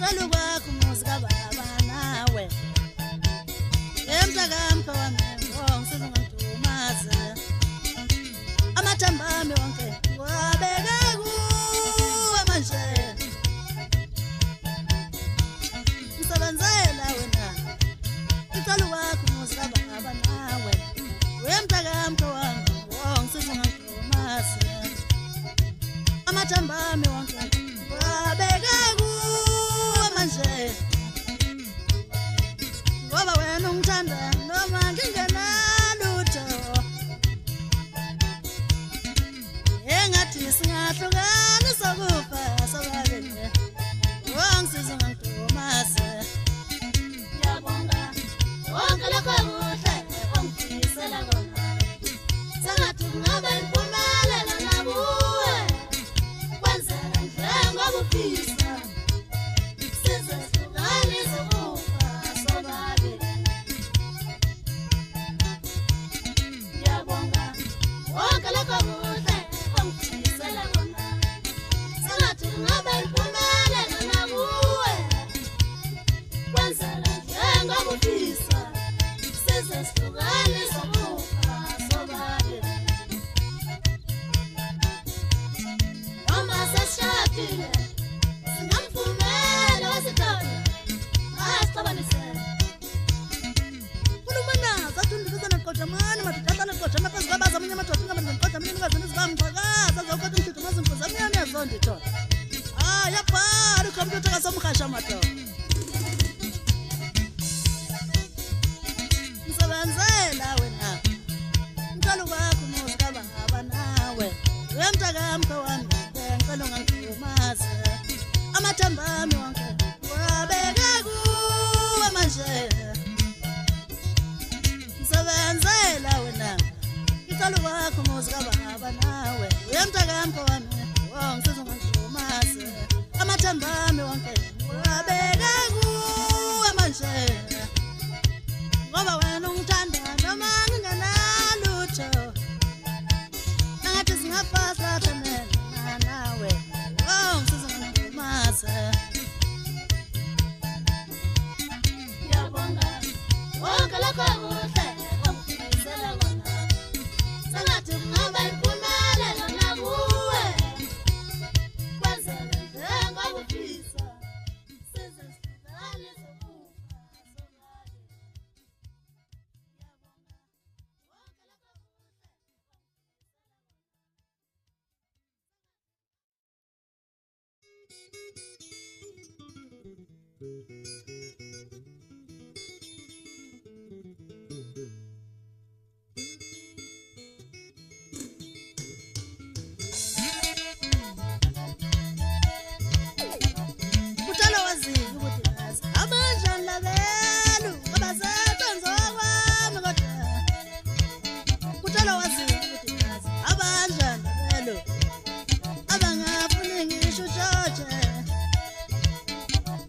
ngicela kwakho umuzi kababa nawe emhlakamkha wami ngisiza ngikudumaze amathamba ami wonke wabeka kuwe manje ngisebenzela wena ngicela kwakho umuzi kababa nawe emhlakamkha wami ngisiza ngikudumaze amathamba ami wonke wabeka kuwe manje ngoba wena ungithanda noma ngingenalutho engathi singahlukana sokufa sobabili ungisiza ngikudumaze ngiyabonga wonke lokho kuhle ongifisela kona sengathi kungaba impumelelo nakuwe kwenzela njengoba ufisa size sihlukane sokufa sobabili ngiyabonga wonke lokho kuhle ongifisela kona sengathi kungaba impumelelo nakuwe kwenzela njengoba ufisa size sihlukane sokufa sobabili noma sesishadile singamvumela wasithatha asixabanise kulumanaza athi undifisana qojamani madudadana qojama phezu kwabaza aminye amadoda ingabani ngiqojamini ingazini zibamxakaza zawukathi umdidumaz imfuzi amnyama yazondo ithona yabhala ukhompyutha kasomrhasha madoda ngisebenzela wena ngicela kwakho umuzi kababa nawe wemntakamkha wami ngicela ungangikudumaze amathamba ami wonke wabeka kuwe manje ngisebenzela wena ngicela kwakho umuzi kababa nawe wemntakamkha wami ngisiza ungangikudumaze amathamba ami wonke wabeka kuwe manje ngoba wena ungithanda noma ngingenalutho nangathi singafasahlana nawe ngisiza ngikudumaze ngiyabonga wonke lokho kuhle ongifisela kona sengathi kungaba impumelelo nakuwe kwenzela njengoba ufisa size sihlukane sokufa sobabili kutshalo wazile ukuthi ngazi abanjani labelu abasebenza kwami kodwa kutshalo wazile ukuthi ngazi abanjani labelu abangafuni ngisho George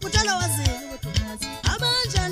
kutshalo wazile ukuthi ngazi abanjani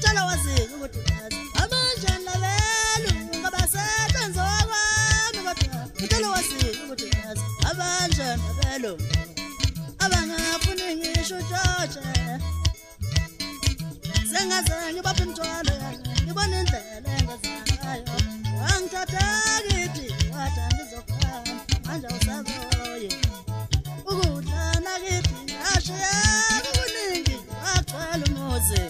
uthala wazi ukuthi abanjani labelu ngabasebenza kwami kodwa uthala wazi ukuthi abanjani labelu abangafuni ngisho George sengazange baphe imthwalo ngibona indlela engazayo wangithatha kithi wathi ngizokhamba manje usazoye ukudla nakithi ashiya kuningi wagcwala umuzi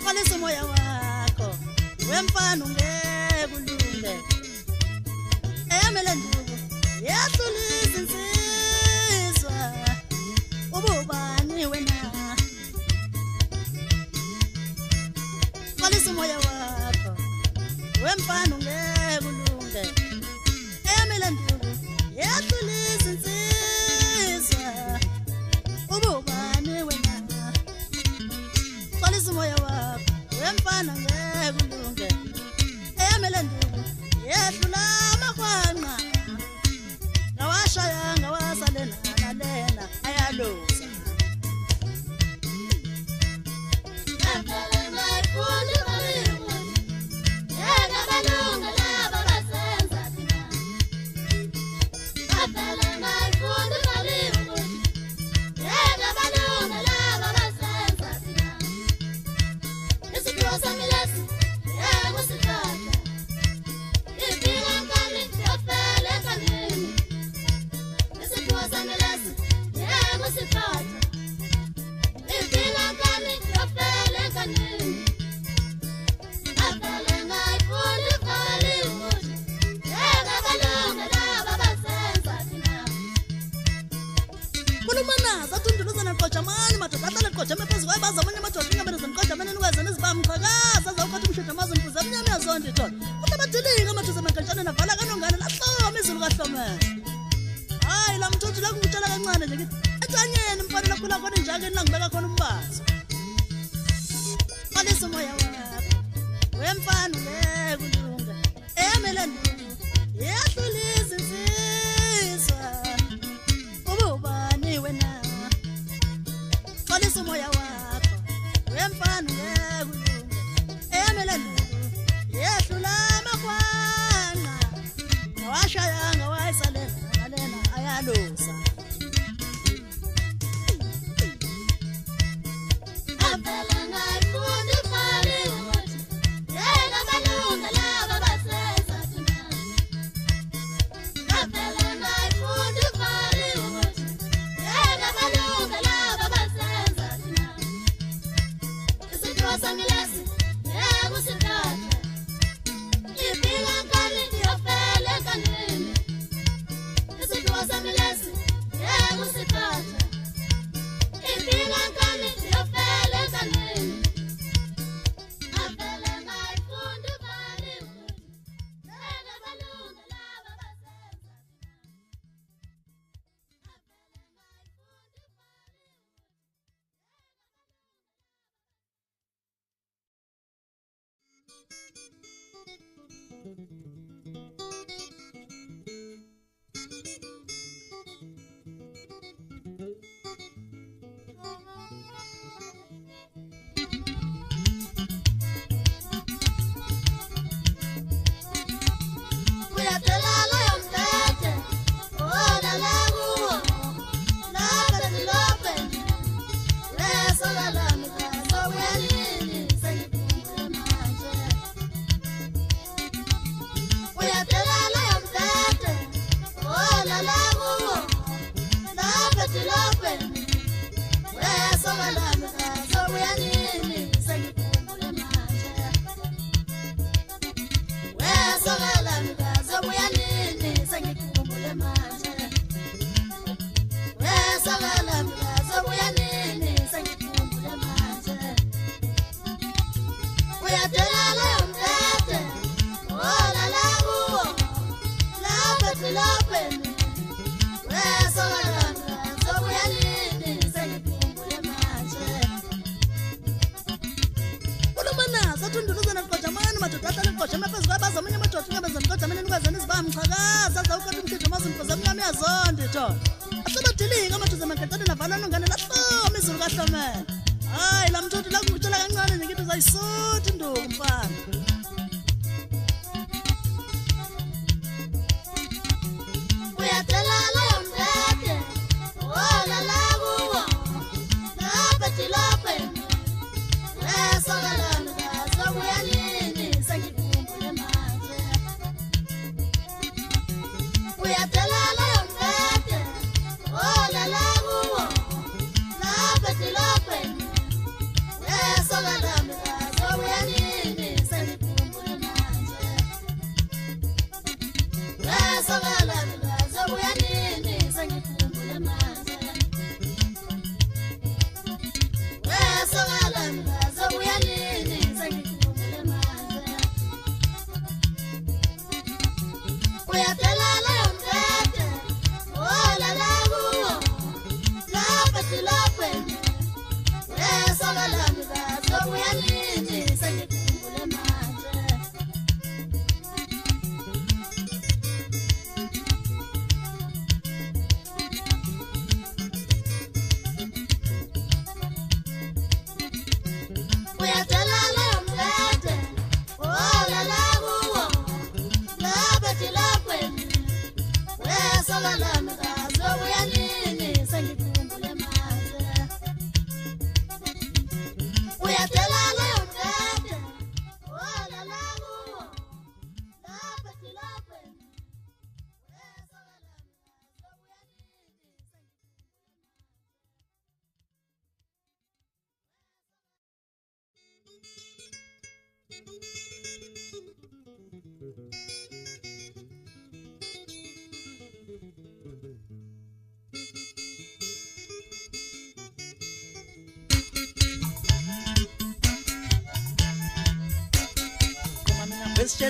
Kolisa umoya wakho wemfana ungekulunge eyamele nduku yahlulisa insizwa ububani wena kolisa umoya wakho wemfana ungekulunge eyamele nduku yahlulisa insizwa ububani wena kolisa umoya wakho wemfana ngekulunge eyamele nduku yehlula amakhwanqa ngawashaya ngawasalena nalena ayalusa Kulumanaza thunduluzana qotshamani madoda ahlale qotshamani phezu kwabaza amanye amadoda ingabeni qotshamani nikwazana izibamqhakaza zawukathi umshado mazimbuza emnyama yazonto ithona kodwa badilika amathuza amankantshane navala kanongana lahloma izulu kahlomela hayi la mthunzi la kungitshela kancane nje ngithi ethanyeni mfana lakhula khona enjakeni la ngibeka khona umbazo kolisa umoya wakho wemfana ngekulunga eyamele nduku yahlulisa insizwa ububani wena kolisa umoya wakho wemfana ngekulunga eyamele nduku yehlula amakhwanqa ngawashaya ngawayisalela nalena ayalusa nikotsha maphezu kwabaza omunye amadoda ingabenzani kodwa mina nikwazani izibamchakaza zawukati umkhitho mazimkhoza mnyama yazondi thona asebadilinga amathuza magetani navalana ungane lahloma izulu kahlomela hayi la mthuthi la kutshela kancane nje ngithi uzayisuthi induku mfana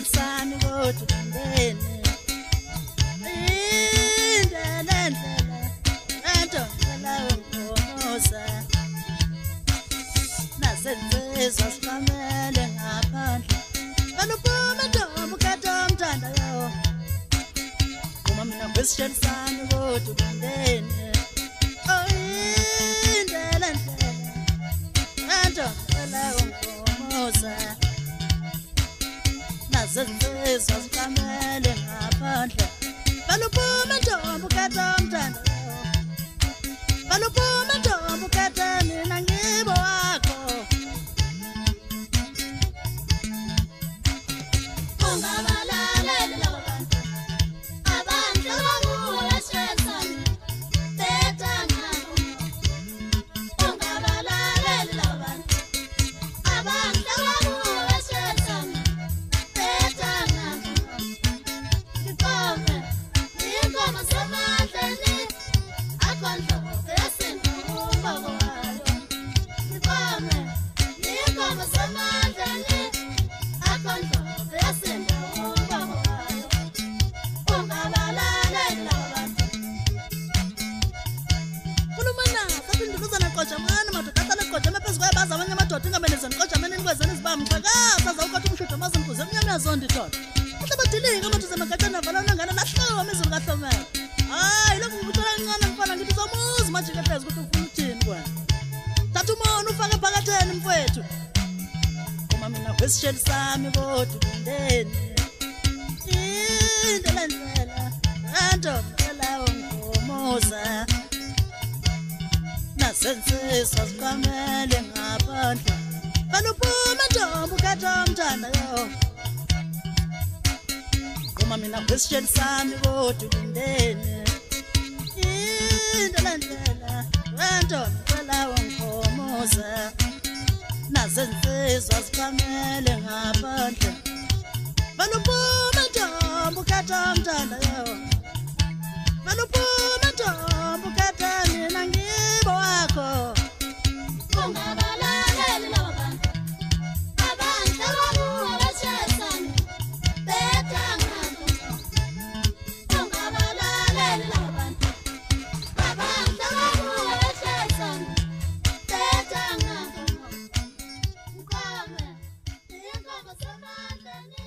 Sani gotu ndene indele ento lawo ngomosa nasenzizwa sikamele ngaphandle kanuphume ntombi katomthanda yo uma mina question sani gotu ndene indele ento lawo ngomosa Zenzizwa sikamele ngaphandle Baluphume ntombi katomthanda Baluphume ntombi kata mina ngibo wakho Ungabalaleli labo bantu Abantu bakuwe shesani Betha ngabo Ungabalaleli labo bantu Abantu bakuwe shesani Zondi thona Uhlabadilinga amathuza magatana navalana ngane lahloma izulu kahlomela hayi lokhu ngikuthola kancane mfana ngithi somuzi majike phezulu ukuthi ufuna ukuthini kwena thatha umona ufake phakatheni mfowethu uma mina question sami kodwa ndeni indlela ento lawo ngomoza nasenziswa sikamele ngaphandle baluphume ntombi katomthanda yo Uma mina question sami kodwa ndene indlela ento lawo ngomoza nazenzizwa sikamele ngaphandle baluphume ntombi katomthanda yo baluphume ntombi kata mina ngibo wakho Ungabalaleli labo bantu Abantu bakuwe shesani Betha ngabo Ungabalaleli labo bantu Abantu bakuwe shesani Betha ngabo Mkhome Inkomo semandleni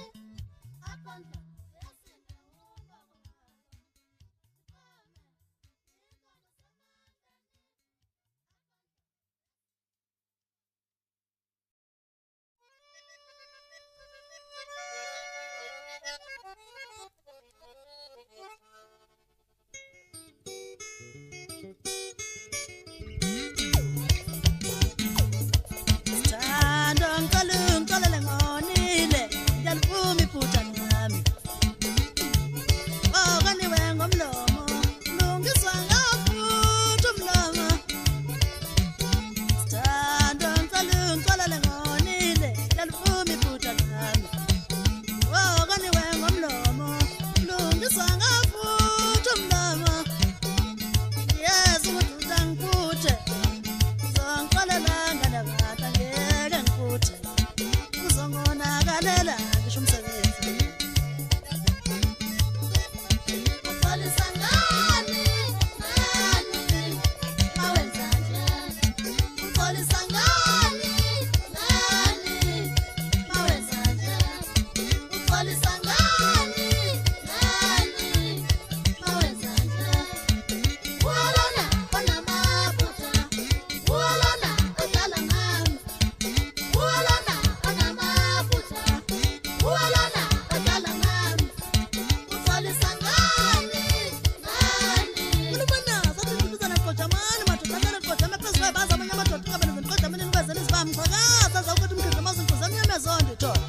sizamxhakaza zawukuthi umkhize amazinkosi amnyama ezonto thona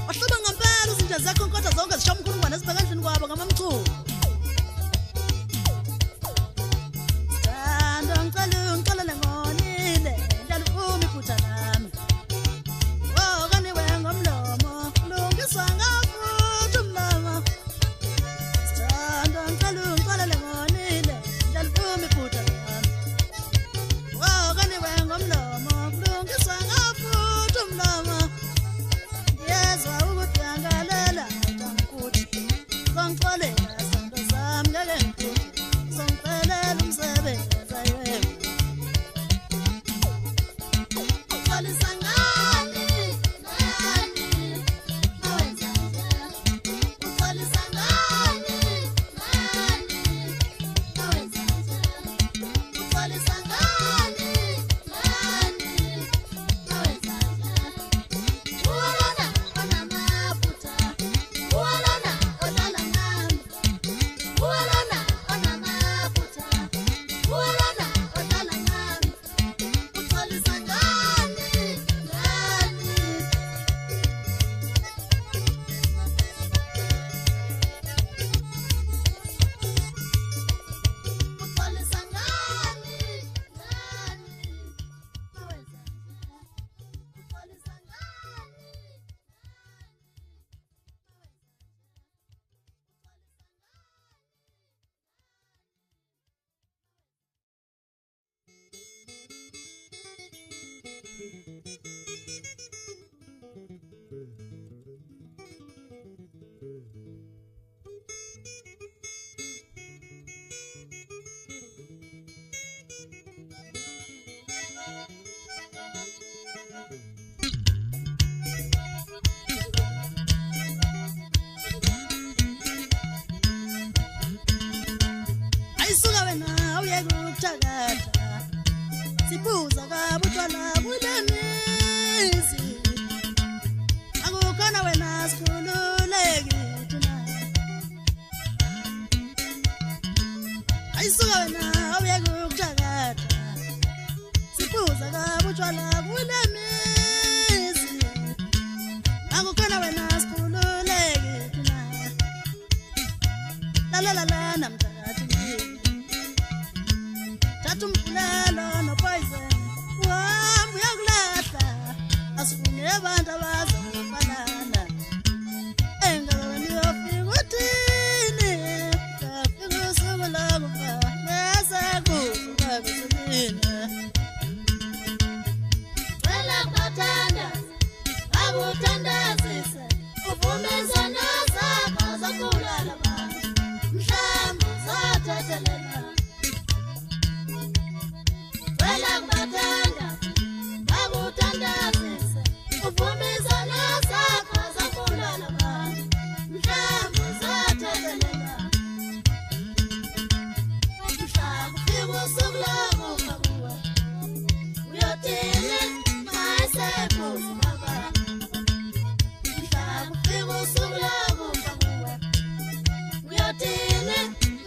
wahlaba ngempela izinto zakho kodwa zonke zishaya umkhulungwane esibheka endlini kwabo ngamamculo ngicela ngonile ndala umi phutha lami kaniwe ngomlomo kulungiswa ngafuthi umlomo ngicela ngonile ndala umi phutha lami kaniwe ngomlomo kulungiswa ngafuthi umlomo ngiyezwa ukuthi angalela ukuthi zongixolela izinto zami ngeke ngiphuthi zongixelela umsebenzi ayisuka wena uyeke ukuthakatha sibuza kabutshwala kulemizi akukhona wena sikhululeki thina ayisuka wena uyeke ukuthakatha sibuza kabutshwala kulemizi akukhona wena sikhululeki thina la namthakathi umfulelo no-poison uhamba uyakulahla asifune abantu abazofanana engabeni uyofika uthini uyafika usuku lokufa bese kufa beselina cela kubathanda akuthandazise uvumezana zakho zokulala abantu mhlawumbe uzothethelela kubathanda akuthandazise uvumizana zakho zokulala abantu mhlawumbe uzothethelela mhla kufika usuku lokufa kuwe uyothini mayisekhuzi baba mhla kufika usuku lokufa kuwe uyothini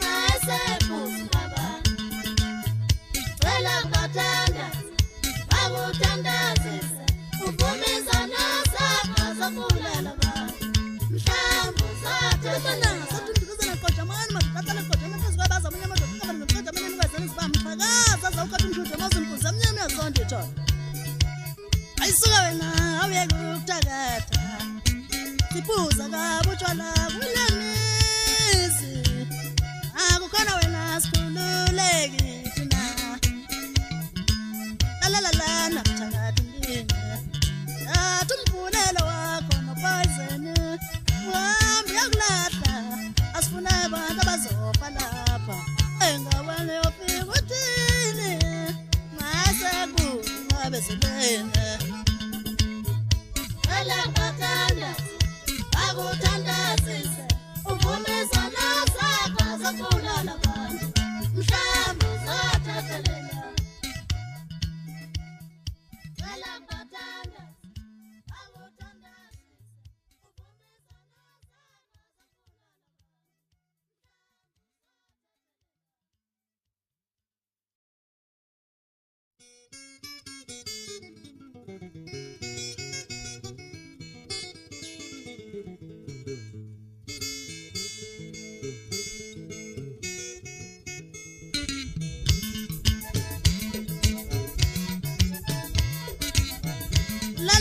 mayisekhuzi baba kubathanda akuthandazise uvumizana zakho zokulala abantu mhlawumbe uzothethelela sathundukuzana qojamani madukatala qojana phezu kwabaza amanye amadoda ingabani ngqojamani nikwazeni zibamxhakaza zawukathi umshude amazinkuzi amnyama yazonto thona ayisuka wena awuyeke ukuthakatha siphuza kabutshwala kulemizi akukhona wena sikhululeki la namthakathi ndini athi umfulelo wakho no-poison uhamba uyakulahla asifuna abantu abazofa lapha engabani yofika uthini masekufa beselene cela kubathanda akuthandazise uvumizana zakho zokulala abantu mhlawumbe uzothethelela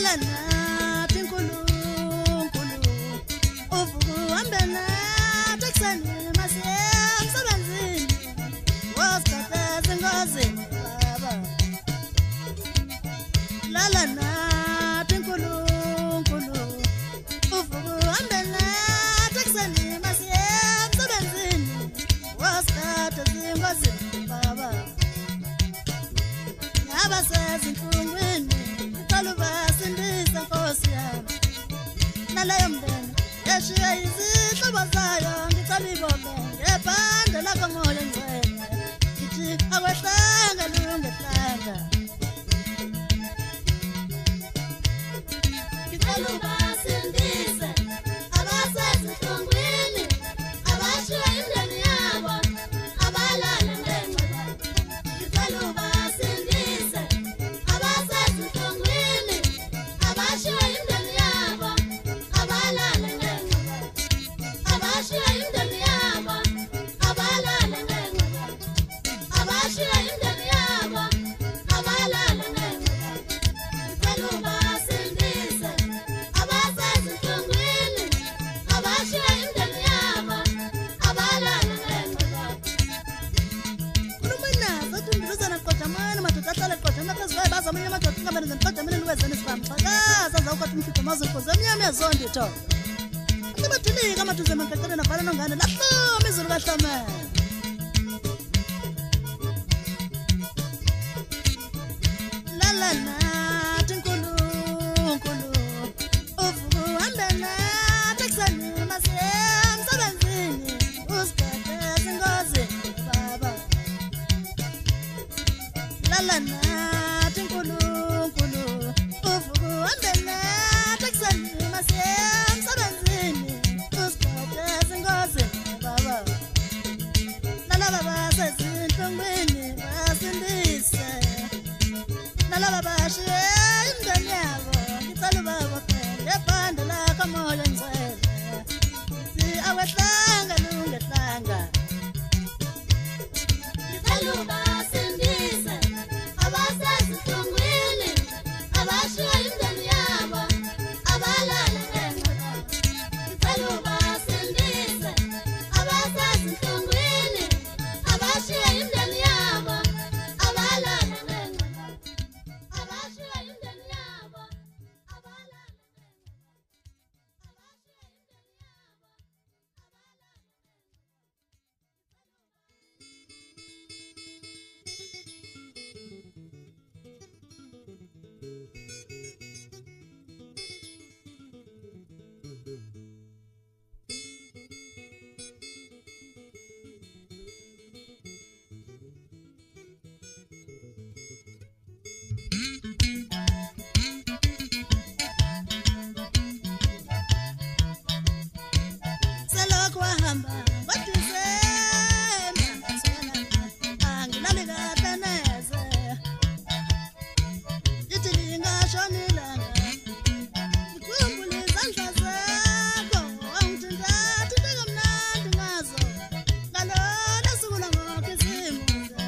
lala nathi nkulunkulu uvuhambela tekuseni masiye emsebenzini wosikhatha zingozini baba lala nathi nkulunkulu uvuhambela tekuseni masiye emsebenzini wosikhatha zingozini baba abasezinhlungwini ngicela ubasindise nkosi yami naleyo mndeni yeshiya izihlobo zayo ngicela ibophe ngebhande lakho moya ngcwele ngithi akwehlanga lungehlanga ngicela ubasindise abasezinhlungwini abashiya imndeni yabo abalala ngenxa ngicela ubasindise abasezinhlungwini abashiya imndeni yabo abalala ngenxa abashiya imndeni yabo abalala ngenxa abashiya imndeni yabo abalala ngenxa ngicela ubasindise abasezinhlungwini abashiya imndeni yabo abalala ngenxa Kulumina zathunduzana kodamana madoda kodama phezulu bazamanye amadoda ingabani ngiqedamene nikwezeni sibamxakaza zawukathi umhlutho mazikhoze emnyama yezondi tho Abathulika amathuze emankaceleni avala nongane lahloma izulu kahlomela lala nathi nkulunkulu uvuhambela tekuseni masiye emsebenzini usikhathe zingozini baba lala nathi nkulunkulu uvuhambela tekuseni masiye emsebenzini usikhathe zingozini baba nalaba basezinhlungwini basindise nalaba bashiye imndeni yabo ngicela ubabophe ngebhande lakho moya ngcwele ngithi akwehlanga lungehlanga ngicela ubasindise abasezinhlungwini abashiya imndeni yabo abalala ngenxa ngicela ubasindise abasezinhlungwini abashiya imndeni yabo abalala ngenxa abashiya imndeni yabo abalala selokhu wahamba ngoDisemba angilali kahle neze ngithi lingashoni ilanga ngikhumbule izandla zakho wangithintathinta kamnandi ngazo ngalona suku langokho isimuze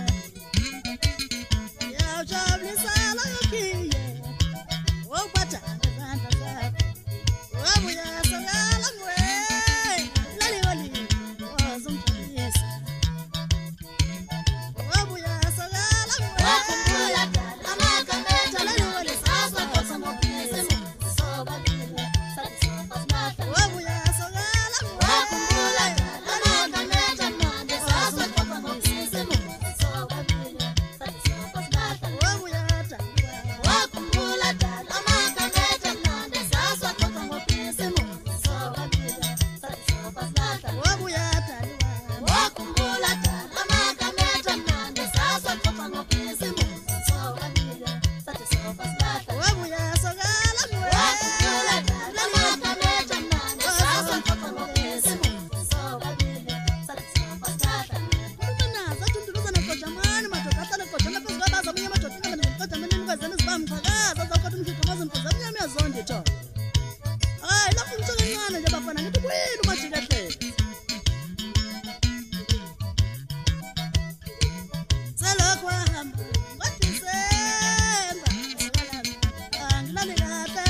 yawujabulisa lokhiye wokuphatha ngezandla zakho wabuya sokala ngwe laliwali wazomjabulisa wabuya sokala ngwe wakhumbula amakameta laliwali sasa kosamobisi sobabili satisfasmata wabuya sokala ngwe wakhumbula amakameta mande sasa kosamobisi sobabili satisfasmata wabuya taliwa wakhumbula amakameta mande sasa kosamobisi sobabili satisfasmata wabuya taliwa wakhumbula amakameta mande sasa kosamobisi sobabili satisfasmata wabuya sokala ngwe wakhumbula amakameta mande sasa kosamobisi sobabili satisfasmata Kulumina zathunduzana kodamana madoda kodama phezulu bazamanye amadoda ingabani ngiqedamene nikwezeni sibamxakaza zawukathi umhlutho mazikhoze emnyama yezondi tho hayi lapho umsekancane nje bafana ngithi kuyini umajikehle selokhu wahamba ngoDisemba angilali kahle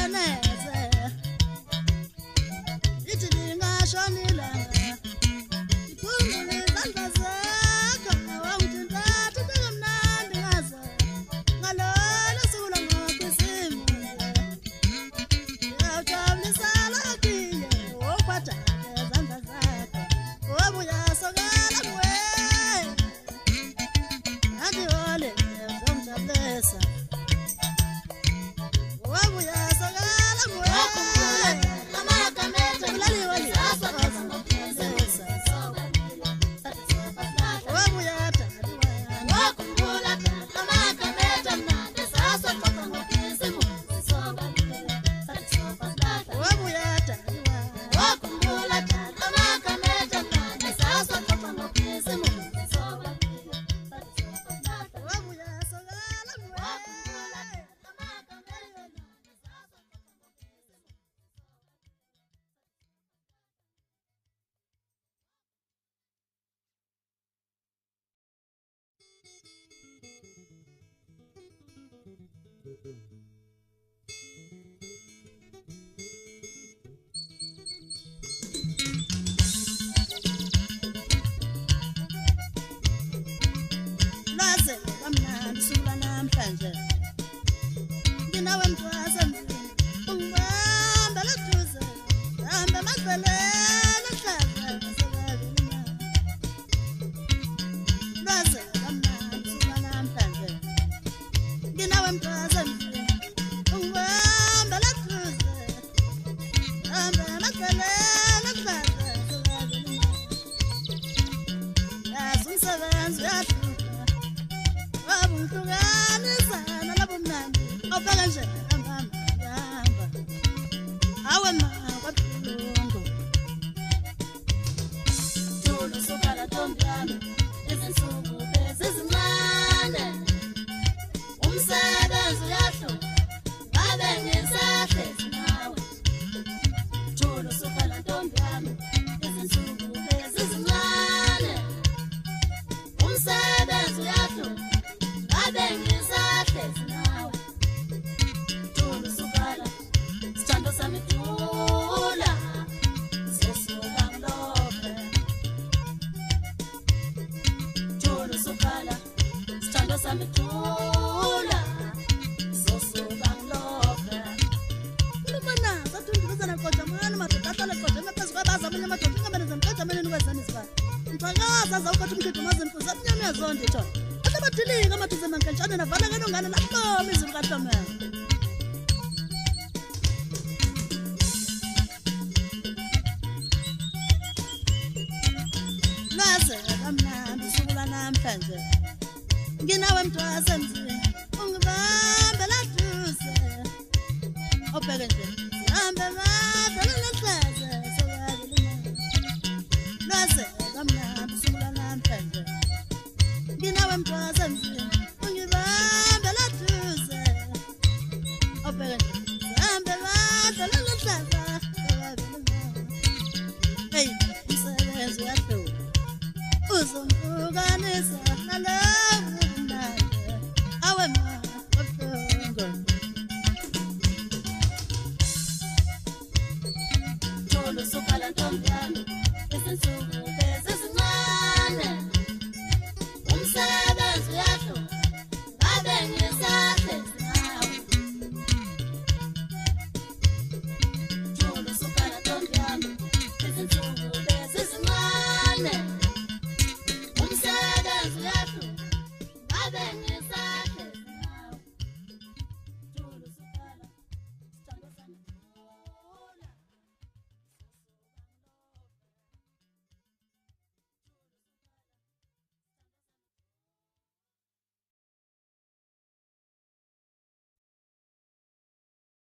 Nginawe mntwaza nzima